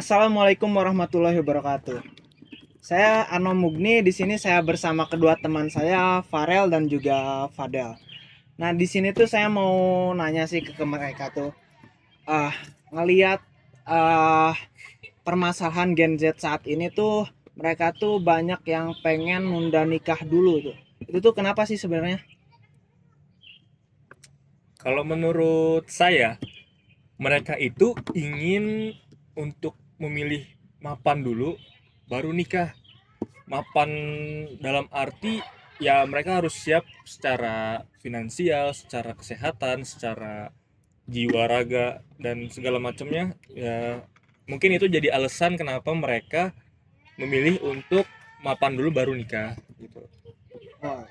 Assalamualaikum warahmatullahi wabarakatuh. Saya Ano Mugni. Di sini saya bersama kedua teman saya, Farel dan juga Fadel. Nah, di sini tuh saya mau nanya sih ke mereka tuh, ah ngelihat ah permasalahan Gen Z saat ini tuh, mereka tuh banyak yang pengen nunda nikah dulu tuh. Itu tuh kenapa sih sebenarnya? Kalau menurut saya, mereka itu ingin untuk memilih mapan dulu, baru nikah. Mapan dalam arti ya mereka harus siap secara finansial, secara kesehatan, secara jiwa raga dan segala macamnya. Ya mungkin itu jadi alasan kenapa mereka memilih untuk mapan dulu baru nikah gitu. Oh,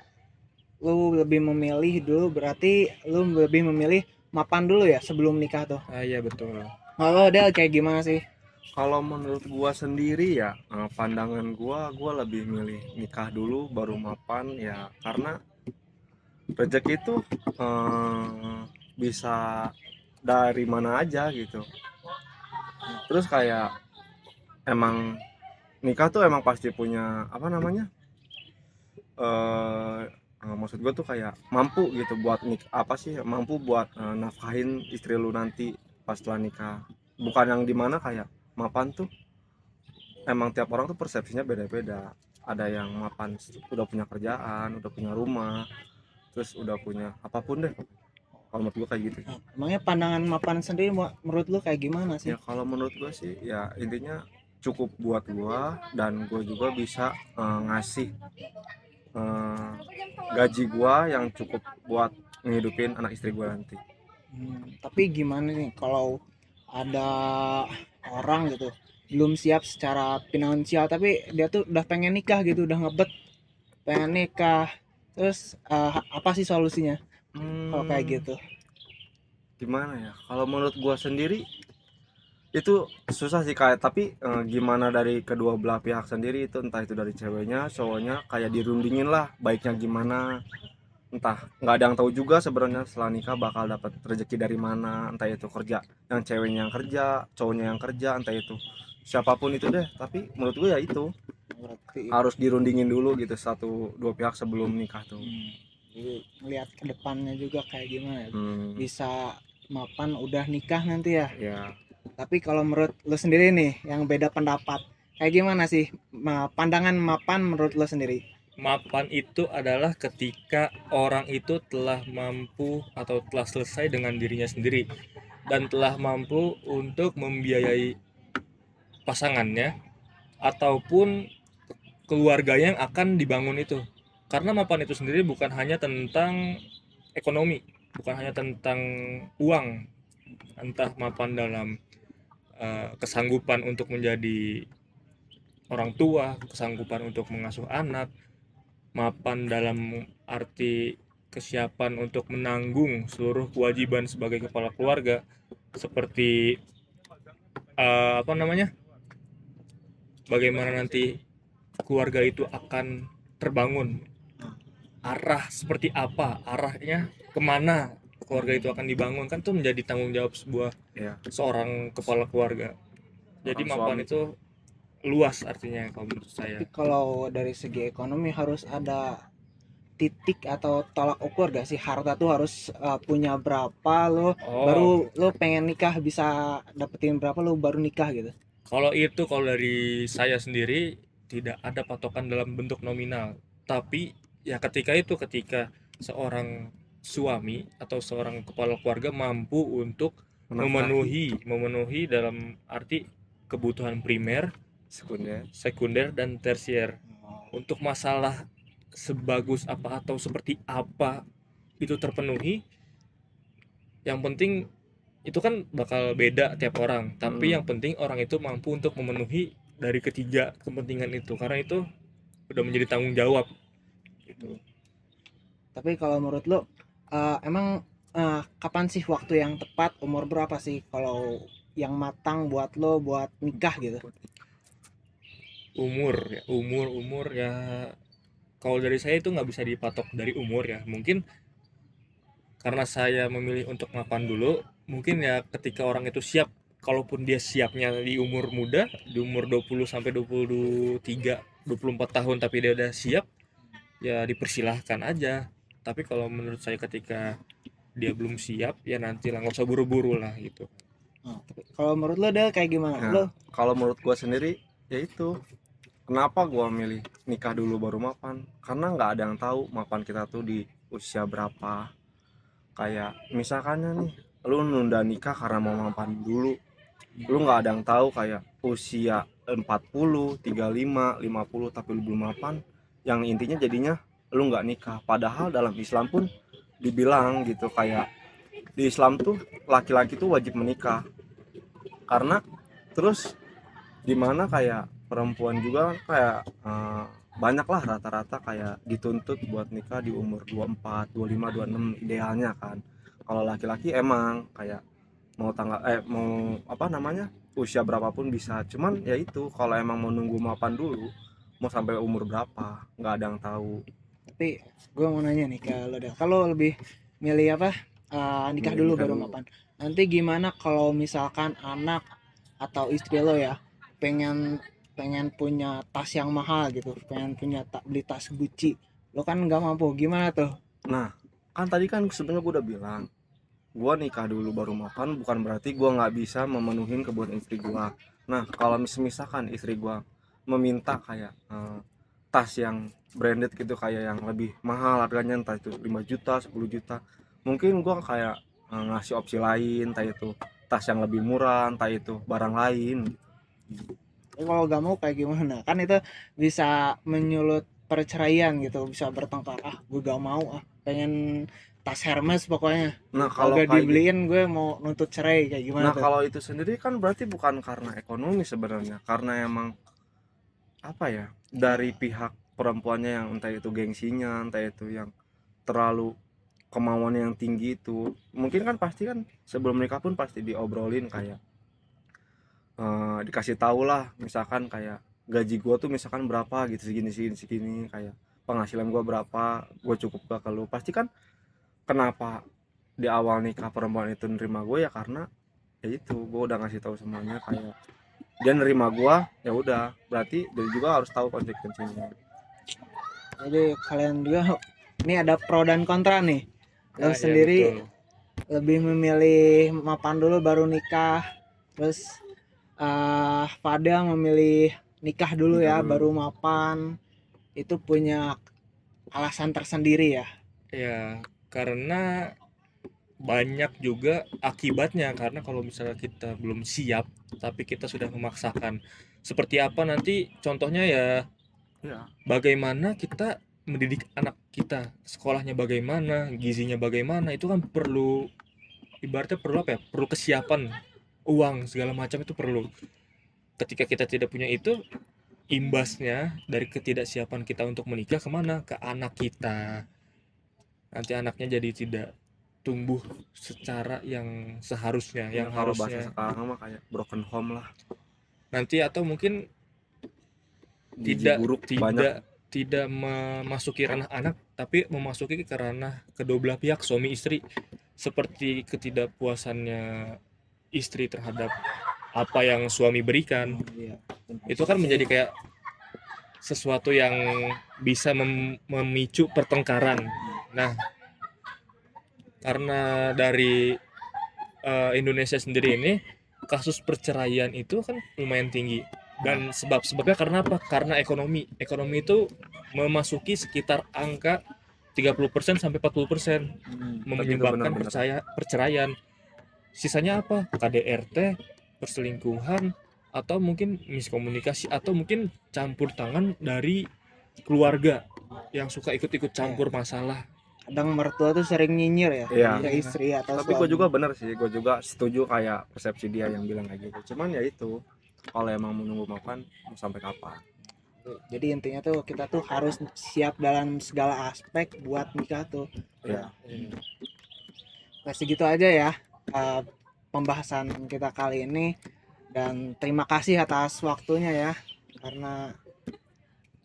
lu lebih memilih dulu, berarti lu lebih memilih mapan dulu ya sebelum nikah tuh. Ah iya betul. Kalau Del kayak gimana sih? Kalau menurut gua sendiri ya, pandangan gua lebih milih nikah dulu baru mapan ya, karena rezeki itu bisa dari mana aja gitu. Terus kayak emang nikah tuh emang pasti punya apa namanya, eh maksud gua tuh kayak mampu gitu buat apa sih, mampu buat nafkahin istri lu nanti pas setelah nikah. Bukan yang dimana kayak mapan tuh emang tiap orang tuh persepsinya beda-beda. Ada yang mapan udah punya kerjaan, udah punya rumah, terus udah punya apapun deh. Kalau menurut gua kayak gitu. Emangnya pandangan mapan sendiri menurut lu kayak gimana sih? Ya kalau menurut gua sih ya intinya cukup buat gua, dan gua juga bisa ngasih eh, gaji gua yang cukup buat ngehidupin anak istri gua nanti. Tapi gimana nih kalau ada orang gitu belum siap secara finansial tapi dia tuh udah pengen nikah gitu, udah ngebet pengen nikah. Terus apa sih solusinya kalau kayak Hmm, gitu? gimana ya? Kalau menurut gua sendiri itu susah sih kayak, tapi gimana dari kedua belah pihak sendiri, itu entah itu dari ceweknya cowoknya kayak dirundingin lah baiknya gimana. Entah nggak ada yang tahu juga sebenarnya setelah nikah bakal dapat rezeki dari mana, entah itu kerja yang ceweknya yang kerja, cowoknya yang kerja, entah itu siapapun itu deh. Tapi menurut gue ya itu Berarti harus dirundingin dulu gitu satu dua pihak sebelum nikah tuh. jadi ngelihat ke depannya juga kayak gimana ya. Hmm, Bisa mapan udah nikah nanti ya. ya Tapi kalau menurut lu sendiri nih yang beda pendapat, kayak gimana sih pandangan mapan menurut lu sendiri? Mapan itu adalah ketika orang itu telah mampu atau telah selesai dengan dirinya sendiri dan telah mampu untuk membiayai pasangannya ataupun keluarganya yang akan dibangun itu. Karena mapan itu sendiri bukan hanya tentang ekonomi, bukan hanya tentang uang, entah mapan dalam kesanggupan untuk menjadi orang tua, kesanggupan untuk mengasuh anak, mapan dalam arti kesiapan untuk menanggung seluruh kewajiban sebagai kepala keluarga seperti apa namanya, bagaimana nanti keluarga itu akan terbangun, arah seperti apa, arahnya kemana keluarga itu akan dibangun, kan itu menjadi tanggung jawab sebuah ya seorang kepala keluarga. Jadi orang mapan suami. itu luas artinya kalau menurut Tapi saya. kalau dari segi ekonomi harus ada titik atau tolak ukur gak sih, harta tuh harus punya berapa lo baru Oh, lo pengen nikah, bisa dapetin berapa lo baru nikah gitu. kalau itu, kalau dari saya sendiri tidak ada patokan dalam bentuk nominal. Tapi ya ketika itu, ketika seorang suami atau seorang kepala keluarga mampu untuk Menafkahi memenuhi dalam arti kebutuhan primer, sekunder. sekunder dan tersier. Untuk masalah sebagus apa atau seperti apa itu terpenuhi, yang penting itu kan bakal beda tiap orang, tapi Hmm. yang penting orang itu mampu untuk memenuhi dari ketiga kepentingan itu, karena itu udah menjadi tanggung jawab gitu. Tapi kalau menurut lo emang kapan sih waktu yang tepat, umur berapa sih kalau yang matang buat lo buat nikah gitu? Umur ya, umur ya, kalau dari saya itu nggak bisa dipatok dari umur ya. Mungkin karena saya memilih untuk mapan dulu, mungkin ya ketika orang itu siap kalaupun dia siapnya di umur muda, di umur 20 sampai 23, 24 tahun tapi dia udah siap, ya dipersilahkan aja. Tapi kalau menurut saya ketika dia belum siap, ya nanti lah, nggak usah buru-buru lah gitu. Nah, kalau menurut lo Del kayak gimana? Nah, Lo kalau menurut gua sendiri ya itu, kenapa gua milih nikah dulu baru mapan, karena nggak ada yang tahu mapan kita tuh di usia berapa. Kayak misalkannya nih, lu nunda nikah karena mau mapan dulu, lu nggak ada yang tahu kayak usia 40, 35, 50 tapi lu belum mapan, yang intinya jadinya lu nggak nikah. Padahal dalam Islam pun dibilang gitu, kayak di Islam tuh laki-laki tuh wajib menikah. Karena terus dimana kayak perempuan juga kayak banyak lah rata-rata kayak dituntut buat nikah di umur 24, 25, 26 idealnya kan. Kalau laki-laki emang kayak mau apa namanya, usia berapapun bisa, cuman ya itu kalau emang mau nunggu mapan dulu mau sampai umur berapa nggak ada yang tahu. tapi gue mau nanya nih ke lo Del. Kalau lebih milih apa? Nikah Milih dulu nikah baru dulu. mapan. Nanti gimana kalau misalkan anak atau istri lo ya pengen pengen punya tas yang mahal gitu, pengen punya beli tas Gucci. Lo kan nggak mampu. Gimana tuh? Nah, kan tadi kan sebenarnya gue udah bilang gua nikah dulu baru mapan bukan berarti gua nggak bisa memenuhi kebutuhan istri gua. Nah, kalau misalkan istri gua meminta kayak tas yang branded gitu, kayak yang lebih mahal harganya, entah itu 5 juta, 10 juta, mungkin gua kayak ngasih opsi lain, entah itu tas yang lebih murah, entah itu barang lain. Tapi kalau gak mau kayak gimana? Kan itu bisa menyulut perceraian gitu, bisa bertengkar. Ah, gue gak mau ah, pengen tas Hermes pokoknya. Nah, Kalau kalau gak kayak gitu, dibeliin gue mau nuntut cerai kayak gimana nah tuh? kalau itu sendiri kan berarti bukan karena ekonomi sebenarnya, karena emang apa ya, dari pihak perempuannya yang entah itu gengsinya, entah itu yang terlalu kemauannya yang tinggi itu. Mungkin kan pasti kan sebelum nikah pun pasti diobrolin kayak dikasih tahu lah, misalkan kayak gaji gua tuh misalkan berapa gitu, segini segini segini, kayak penghasilan gua berapa, gua cukup gak ke lu. Pasti kan kenapa di awal nikah perempuan itu nerima gue ya karena ya itu gua udah ngasih tahu semuanya, kayak dia nerima gua ya udah, berarti dia juga harus tahu konsekuensinya. Jadi kalian juga ini ada pro dan kontra nih. Lo Nah, ya sendiri betul. lebih memilih mapan dulu baru nikah. Terus Fadel memilih nikah dulu Nikah ya dulu. baru mapan. Itu punya alasan tersendiri ya. Ya, karena banyak juga akibatnya, karena kalau misalnya kita belum siap tapi kita sudah memaksakan, seperti apa nanti contohnya ya, Ya, bagaimana kita mendidik anak kita, sekolahnya bagaimana, gizinya bagaimana, itu kan perlu, ibaratnya perlu apa ya, perlu kesiapan, uang segala macam itu perlu. Ketika kita tidak punya itu, imbasnya dari ketidaksiapan kita untuk menikah kemana, ke anak kita. Nanti anaknya jadi tidak tumbuh secara yang seharusnya, ya yang kalau bahasa harusnya sekarang mah kayak broken home lah, nanti, atau mungkin gizi tidak buruk banyak. tidak tidak memasuki ranah anak tapi memasuki ke ranah kedua belah pihak, suami istri, seperti ketidakpuasannya istri terhadap apa yang suami berikan. Iya. Itu kan menjadi kayak sesuatu yang bisa memicu pertengkaran. Nah, karena dari Indonesia sendiri ini kasus perceraian itu kan lumayan tinggi, dan sebabnya karena apa? Karena ekonomi itu memasuki sekitar angka 30% sampai 40% Tapi itu menyebabkan benar-benar perceraian. Sisanya apa? KDRT, perselingkuhan, atau mungkin miskomunikasi, atau mungkin campur tangan dari keluarga yang suka ikut-ikut campur masalah. Kadang mertua tuh sering nyinyir ya iya. ke istri atau Tapi gue suami. juga bener sih, gue juga setuju kayak persepsi dia yang bilang kayak gitu. Cuman ya itu, kalau emang menunggu makan mau sampai kapan. Jadi intinya tuh kita tuh harus siap dalam segala aspek buat nikah tuh. Ya, Nah, segitu aja ya pembahasan kita kali ini, dan terima kasih atas waktunya ya karena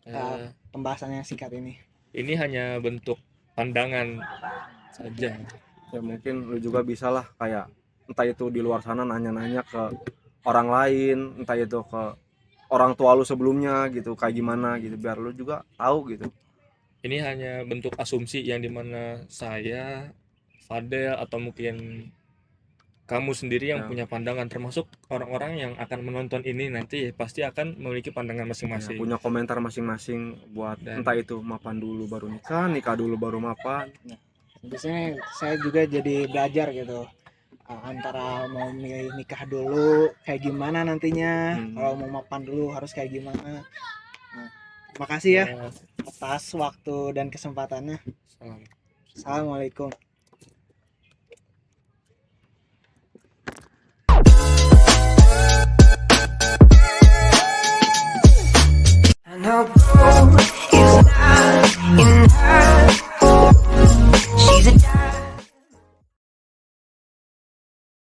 Eh, pembahasannya singkat ini. ini hanya bentuk pandangan saja. ya mungkin lu juga bisa lah kayak entah itu di luar sana nanya-nanya ke orang lain, entah itu ke orang tua lu sebelumnya gitu kayak gimana gitu, biar lu juga tahu gitu. Ini hanya bentuk asumsi yang dimana saya, Fadel, atau mungkin kamu sendiri yang Ya. punya pandangan, termasuk orang-orang yang akan menonton ini nanti pasti akan memiliki pandangan Ya, masing-masing. punya komentar masing-masing buat Dan- entah itu mapan dulu baru nikah, nikah dulu baru mapan. Di sini saya juga jadi belajar gitu. Antara mau milih nikah dulu kayak gimana nantinya, kalau mau mapan dulu harus kayak gimana. Nah, makasih ya atas waktu dan kesempatannya. Salam. Assalamualaikum. I know